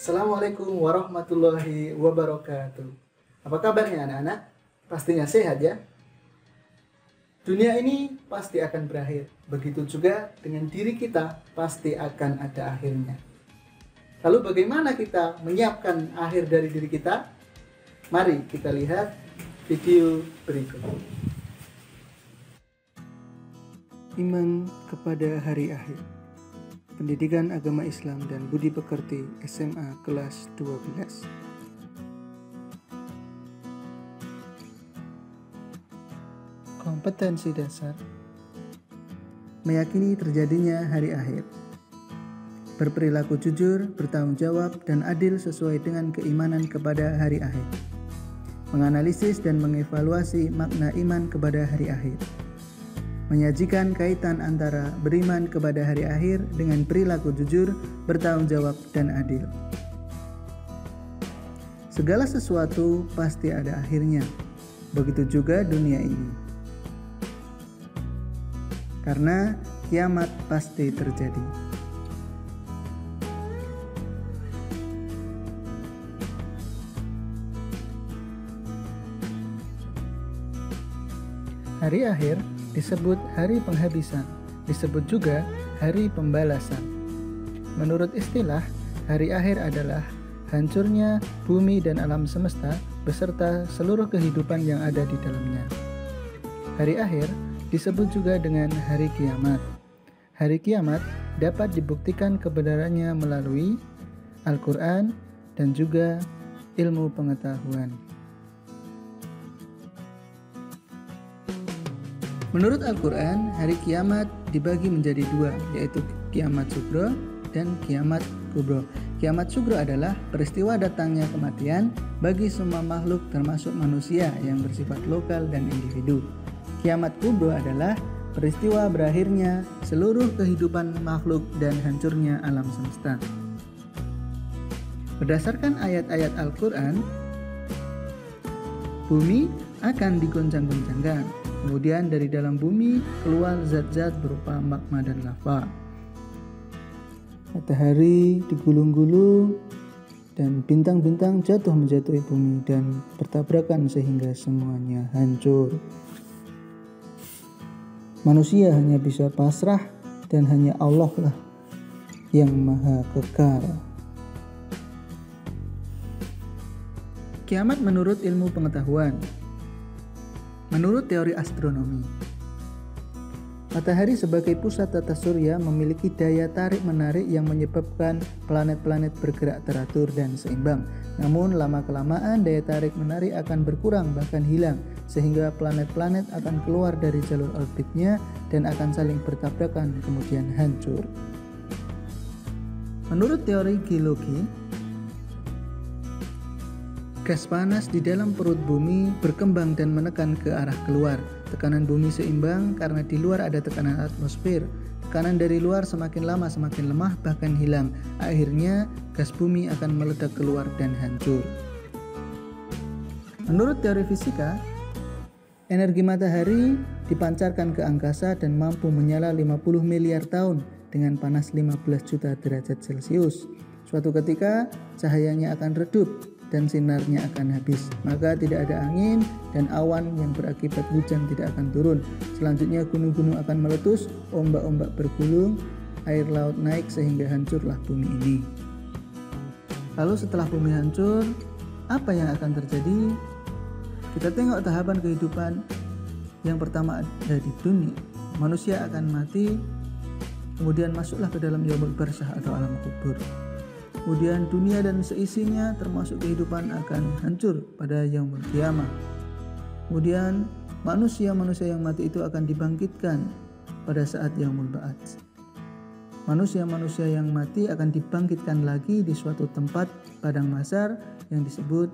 Assalamualaikum warahmatullahi wabarakatuh. Apa kabarnya anak-anak? Pastinya sehat ya? Dunia ini pasti akan berakhir. Begitu juga dengan diri kita pasti akan ada akhirnya. Lalu bagaimana kita menyiapkan akhir dari diri kita? Mari kita lihat video berikut. Iman kepada hari akhir. Pendidikan Agama Islam dan Budi Pekerti SMA kelas 12. Kompetensi dasar. Meyakini terjadinya hari akhir. Berperilaku jujur, bertanggung jawab, dan adil sesuai dengan keimanan kepada hari akhir. Menganalisis dan mengevaluasi makna iman kepada hari akhir. Menyajikan kaitan antara beriman kepada hari akhir dengan perilaku jujur, bertanggung jawab, dan adil. Segala sesuatu pasti ada akhirnya, begitu juga dunia ini. Karena kiamat pasti terjadi. Hari akhir disebut hari penghabisan, disebut juga hari pembalasan. Menurut istilah, hari akhir adalah hancurnya bumi dan alam semesta beserta seluruh kehidupan yang ada di dalamnya. Hari akhir disebut juga dengan hari kiamat. Hari kiamat dapat dibuktikan kebenarannya melalui Al-Quran dan juga ilmu pengetahuan. Menurut Al-Quran, hari kiamat dibagi menjadi dua, yaitu kiamat sugro dan kiamat kubro. Kiamat sugro adalah peristiwa datangnya kematian bagi semua makhluk termasuk manusia yang bersifat lokal dan individu. Kiamat kubro adalah peristiwa berakhirnya seluruh kehidupan makhluk dan hancurnya alam semesta. Berdasarkan ayat-ayat Al-Quran, bumi akan digoncang-goncangkan. Kemudian dari dalam bumi keluar zat-zat berupa magma dan lava. Matahari digulung-gulung dan bintang-bintang jatuh menjatuhi bumi dan bertabrakan sehingga semuanya hancur. Manusia hanya bisa pasrah dan hanya Allah lah yang maha kekal. Kiamat menurut ilmu pengetahuan. Menurut teori astronomi, matahari sebagai pusat tata surya memiliki daya tarik-menarik yang menyebabkan planet-planet bergerak teratur dan seimbang. Namun lama-kelamaan daya tarik-menarik akan berkurang bahkan hilang, sehingga planet-planet akan keluar dari jalur orbitnya dan akan saling bertabrakan kemudian hancur. Menurut teori geologi, gas panas di dalam perut bumi berkembang dan menekan ke arah keluar. Tekanan bumi seimbang karena di luar ada tekanan atmosfer. Tekanan dari luar semakin lama semakin lemah bahkan hilang. Akhirnya gas bumi akan meledak keluar dan hancur. Menurut teori fisika, energi matahari dipancarkan ke angkasa dan mampu menyala 50 miliar tahun dengan panas 15 juta derajat Celcius. Suatu ketika cahayanya akan redup dan sinarnya akan habis, maka tidak ada angin dan awan yang berakibat hujan tidak akan turun. Selanjutnya gunung-gunung akan meletus, ombak-ombak bergulung, air laut naik sehingga hancurlah bumi ini. Lalu setelah bumi hancur, apa yang akan terjadi? Kita tengok tahapan kehidupan yang pertama ada di dunia. Manusia akan mati, kemudian masuklah ke dalam yaumul barzakh atau alam kubur. Kemudian dunia dan seisinya termasuk kehidupan akan hancur pada yaumul qiyamah. Kemudian manusia-manusia yang mati itu akan dibangkitkan pada saat yaumul ba'ats. Manusia-manusia yang mati akan dibangkitkan lagi di suatu tempat padang mahsyar yang disebut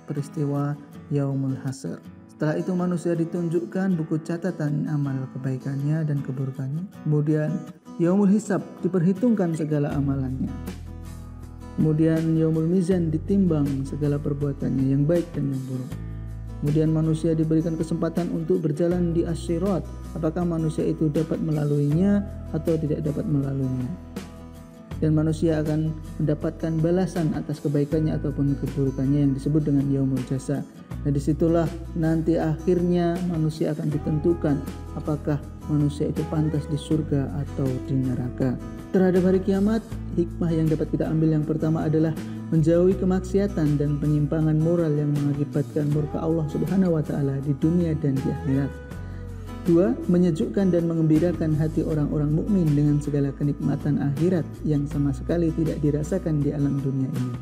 peristiwa yaumul hasyr. Setelah itu manusia ditunjukkan buku catatan amal kebaikannya dan keburukannya. Kemudian yaumul hisab, diperhitungkan segala amalannya. Kemudian yaumul mizan, ditimbang segala perbuatannya yang baik dan yang buruk. Kemudian manusia diberikan kesempatan untuk berjalan di as-sirat. Apakah manusia itu dapat melaluinya atau tidak dapat melaluinya? dan manusia akan mendapatkan balasan atas kebaikannya ataupun keburukannya yang disebut dengan yaumul jasa. Nah, disitulah nanti akhirnya manusia akan ditentukan apakah manusia itu pantas di surga atau di neraka. Terhadap hari kiamat, hikmah yang dapat kita ambil yang pertama adalah menjauhi kemaksiatan dan penyimpangan moral yang mengakibatkan murka Allah Subhanahu wa taala di dunia dan di akhirat. 2. Menyejukkan dan mengembirakan hati orang-orang mukmin dengan segala kenikmatan akhirat yang sama sekali tidak dirasakan di alam dunia ini.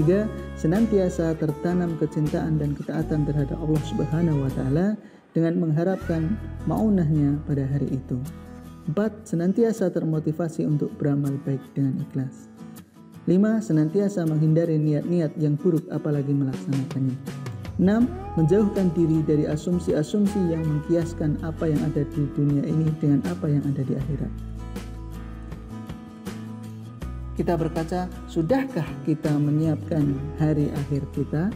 3. Senantiasa tertanam kecintaan dan ketaatan terhadap Allah Subhanahu wa taala dengan mengharapkan maunahnya pada hari itu. 4. Senantiasa termotivasi untuk beramal baik dengan ikhlas. 5. Senantiasa menghindari niat-niat yang buruk apalagi melaksanakannya. 6. Menjauhkan diri dari asumsi-asumsi yang mengkiaskan apa yang ada di dunia ini dengan apa yang ada di akhirat. Kita berkaca, sudahkah kita menyiapkan hari akhir kita?